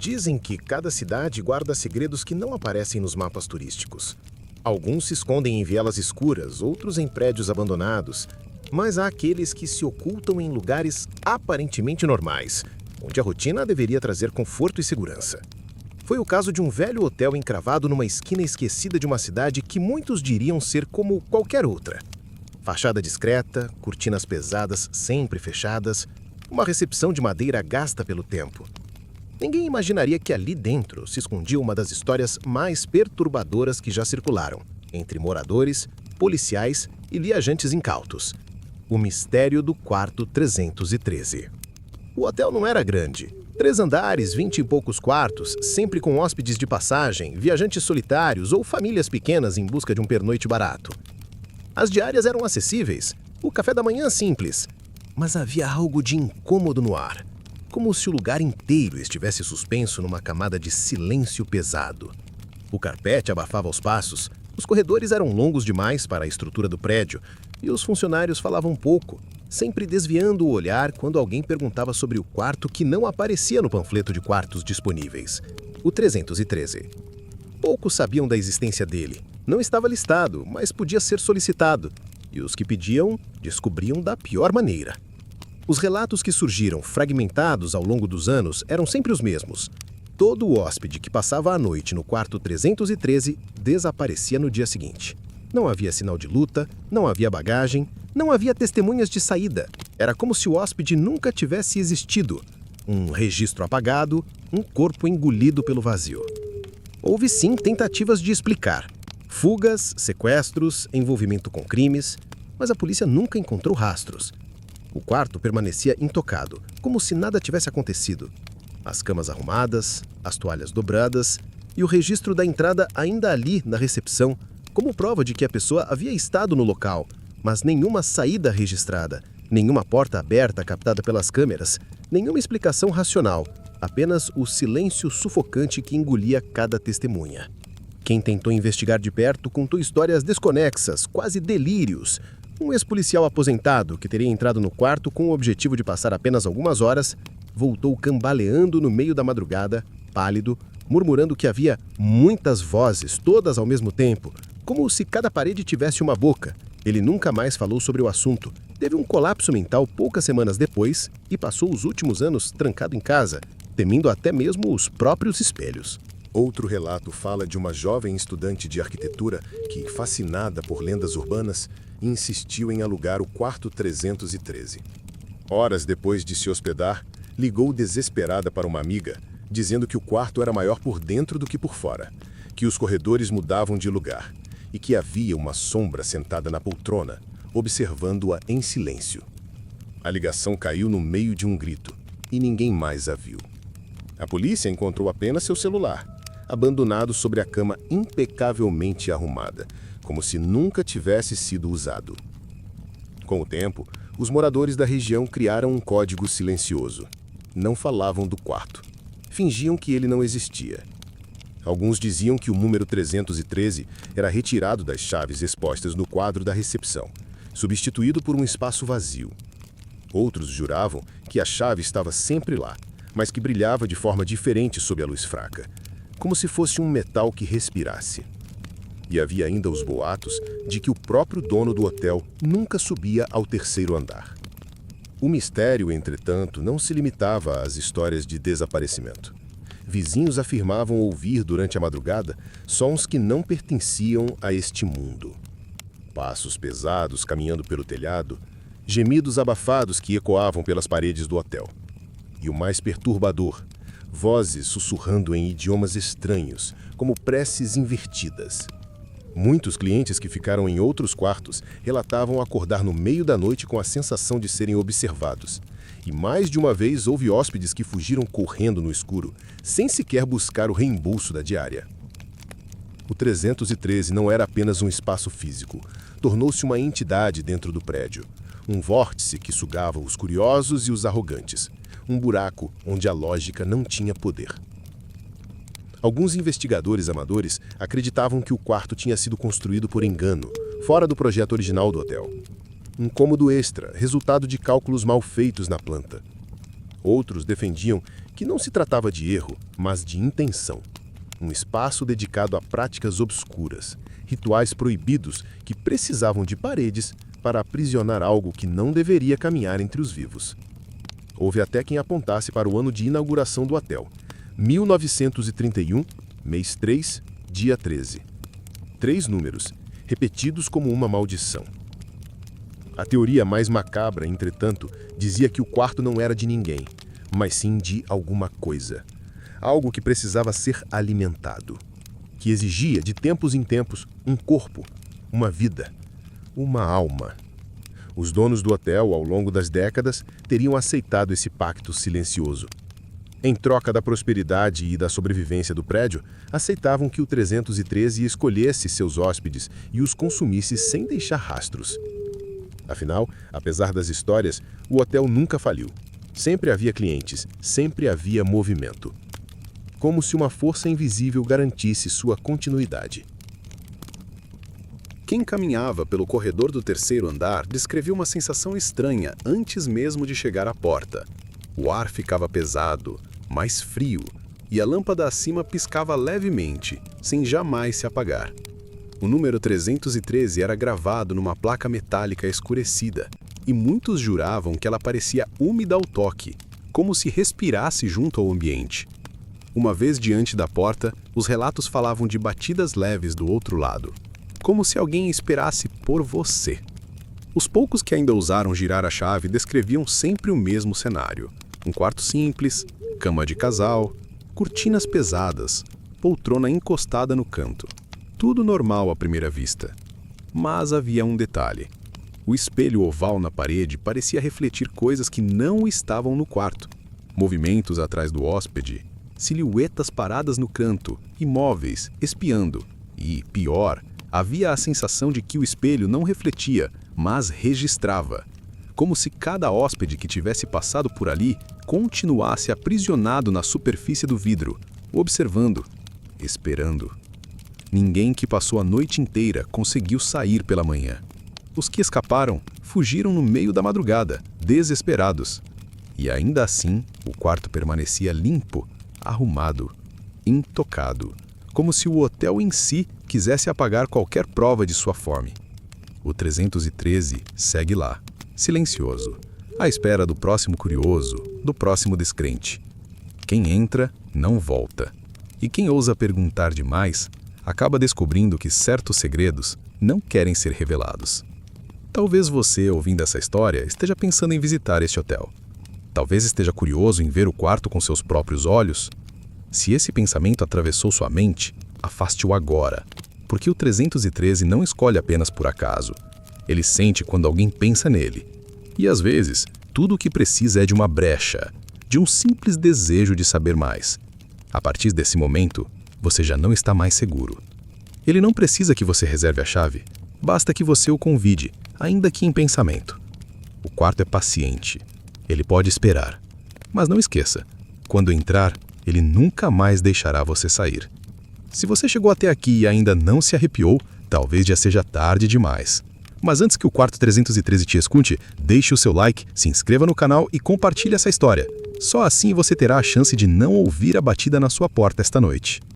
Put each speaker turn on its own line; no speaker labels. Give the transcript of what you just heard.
Dizem que cada cidade guarda segredos que não aparecem nos mapas turísticos. Alguns se escondem em vielas escuras, outros em prédios abandonados, mas há aqueles que se ocultam em lugares aparentemente normais, onde a rotina deveria trazer conforto e segurança. Foi o caso de um velho hotel encravado numa esquina esquecida de uma cidade que muitos diriam ser como qualquer outra. Fachada discreta, cortinas pesadas sempre fechadas, uma recepção de madeira gasta pelo tempo. Ninguém imaginaria que ali dentro se escondia uma das histórias mais perturbadoras que já circularam, entre moradores, policiais e viajantes incautos. O mistério do quarto 313. O hotel não era grande. 3 andares, 20 e poucos quartos, sempre com hóspedes de passagem, viajantes solitários ou famílias pequenas em busca de um pernoite barato. As diárias eram acessíveis, o café da manhã simples, mas havia algo de incômodo no ar. Como se o lugar inteiro estivesse suspenso numa camada de silêncio pesado. O carpete abafava os passos, os corredores eram longos demais para a estrutura do prédio e os funcionários falavam pouco, sempre desviando o olhar quando alguém perguntava sobre o quarto que não aparecia no panfleto de quartos disponíveis, o 313. Poucos sabiam da existência dele. Não estava listado, mas podia ser solicitado, e os que pediam descobriam da pior maneira. Os relatos que surgiram fragmentados ao longo dos anos eram sempre os mesmos. Todo hóspede que passava a noite no quarto 313 desaparecia no dia seguinte. Não havia sinal de luta, não havia bagagem, não havia testemunhas de saída. Era como se o hóspede nunca tivesse existido. Um registro apagado, um corpo engolido pelo vazio. Houve sim tentativas de explicar. Fugas, sequestros, envolvimento com crimes, mas a polícia nunca encontrou rastros. O quarto permanecia intocado, como se nada tivesse acontecido. As camas arrumadas, as toalhas dobradas e o registro da entrada ainda ali na recepção, como prova de que a pessoa havia estado no local, mas nenhuma saída registrada, nenhuma porta aberta captada pelas câmeras, nenhuma explicação racional, apenas o silêncio sufocante que engolia cada testemunha. Quem tentou investigar de perto contou histórias desconexas, quase delírios. Um ex-policial aposentado, que teria entrado no quarto com o objetivo de passar apenas algumas horas, voltou cambaleando no meio da madrugada, pálido, murmurando que havia muitas vozes, todas ao mesmo tempo, como se cada parede tivesse uma boca. Ele nunca mais falou sobre o assunto, teve um colapso mental poucas semanas depois e passou os últimos anos trancado em casa, temendo até mesmo os próprios espelhos.
Outro relato fala de uma jovem estudante de arquitetura que, fascinada por lendas urbanas, insistiu em alugar o quarto 313. Horas depois de se hospedar, ligou desesperada para uma amiga, dizendo que o quarto era maior por dentro do que por fora, que os corredores mudavam de lugar e que havia uma sombra sentada na poltrona, observando-a em silêncio. A ligação caiu no meio de um grito e ninguém mais a viu. A polícia encontrou apenas seu celular, abandonado sobre a cama impecavelmente arrumada, como se nunca tivesse sido usado. Com o tempo, os moradores da região criaram um código silencioso. Não falavam do quarto. Fingiam que ele não existia. Alguns diziam que o número 313 era retirado das chaves expostas no quadro da recepção, substituído por um espaço vazio. Outros juravam que a chave estava sempre lá, mas que brilhava de forma diferente sob a luz fraca, como se fosse um metal que respirasse. E havia ainda os boatos de que o próprio dono do hotel nunca subia ao 3º andar. O mistério, entretanto, não se limitava às histórias de desaparecimento. Vizinhos afirmavam ouvir durante a madrugada sons que não pertenciam a este mundo. Passos pesados caminhando pelo telhado, gemidos abafados que ecoavam pelas paredes do hotel. E o mais perturbador, vozes sussurrando em idiomas estranhos, como preces invertidas. Muitos clientes que ficaram em outros quartos relatavam acordar no meio da noite com a sensação de serem observados. E mais de uma vez houve hóspedes que fugiram correndo no escuro, sem sequer buscar o reembolso da diária. O 313 não era apenas um espaço físico, tornou-se uma entidade dentro do prédio. Um vórtice que sugava os curiosos e os arrogantes. Um buraco onde a lógica não tinha poder. Alguns investigadores amadores acreditavam que o quarto tinha sido construído por engano, fora do projeto original do hotel. Um cômodo extra, resultado de cálculos mal feitos na planta. Outros defendiam que não se tratava de erro, mas de intenção. Um espaço dedicado a práticas obscuras, rituais proibidos que precisavam de paredes para aprisionar algo que não deveria caminhar entre os vivos. Houve até quem apontasse para o ano de inauguração do hotel, 1931, mês 3, dia 13. 3 números, repetidos como uma maldição. A teoria mais macabra, entretanto, dizia que o quarto não era de ninguém, mas sim de alguma coisa. Algo que precisava ser alimentado, que exigia, de tempos em tempos, um corpo, uma vida, uma alma. Os donos do hotel, ao longo das décadas, teriam aceitado esse pacto silencioso. Em troca da prosperidade e da sobrevivência do prédio, aceitavam que o 313 escolhesse seus hóspedes e os consumisse sem deixar rastros. Afinal, apesar das histórias, o hotel nunca faliu. Sempre havia clientes, sempre havia movimento. Como se uma força invisível garantisse sua continuidade.
Quem caminhava pelo corredor do 3º andar descreveu uma sensação estranha antes mesmo de chegar à porta. O ar ficava pesado, mais frio, e a lâmpada acima piscava levemente, sem jamais se apagar. O número 313 era gravado numa placa metálica escurecida, e muitos juravam que ela parecia úmida ao toque, como se respirasse junto ao ambiente. Uma vez diante da porta, os relatos falavam de batidas leves do outro lado, como se alguém esperasse por você. Os poucos que ainda ousaram girar a chave descreviam sempre o mesmo cenário. Um quarto simples, cama de casal, cortinas pesadas, poltrona encostada no canto. Tudo normal à primeira vista. Mas havia um detalhe. O espelho oval na parede parecia refletir coisas que não estavam no quarto. Movimentos atrás do hóspede, silhuetas paradas no canto, imóveis, espiando. E, pior, havia a sensação de que o espelho não refletia, mas registrava. Como se cada hóspede que tivesse passado por ali continuasse aprisionado na superfície do vidro, observando, esperando. Ninguém que passou a noite inteira conseguiu sair pela manhã. Os que escaparam fugiram no meio da madrugada, desesperados. E ainda assim, o quarto permanecia limpo, arrumado, intocado, como se o hotel em si quisesse apagar qualquer prova de sua fome. O 313 segue lá, silencioso, à espera do próximo curioso, do próximo descrente. Quem entra, não volta. E quem ousa perguntar demais, acaba descobrindo que certos segredos não querem ser revelados. Talvez você, ouvindo essa história, esteja pensando em visitar este hotel. Talvez esteja curioso em ver o quarto com seus próprios olhos. Se esse pensamento atravessou sua mente, afaste-o agora, porque o 313 não escolhe apenas por acaso. Ele sente quando alguém pensa nele. E às vezes, tudo o que precisa é de uma brecha, de um simples desejo de saber mais. A partir desse momento, você já não está mais seguro. Ele não precisa que você reserve a chave, basta que você o convide, ainda que em pensamento. O quarto é paciente. Ele pode esperar. Mas não esqueça, quando entrar, ele nunca mais deixará você sair. Se você chegou até aqui e ainda não se arrepiou, talvez já seja tarde demais. Mas antes que o quarto 313 te escute, deixe o seu like, se inscreva no canal e compartilhe essa história. Só assim você terá a chance de não ouvir a batida na sua porta esta noite.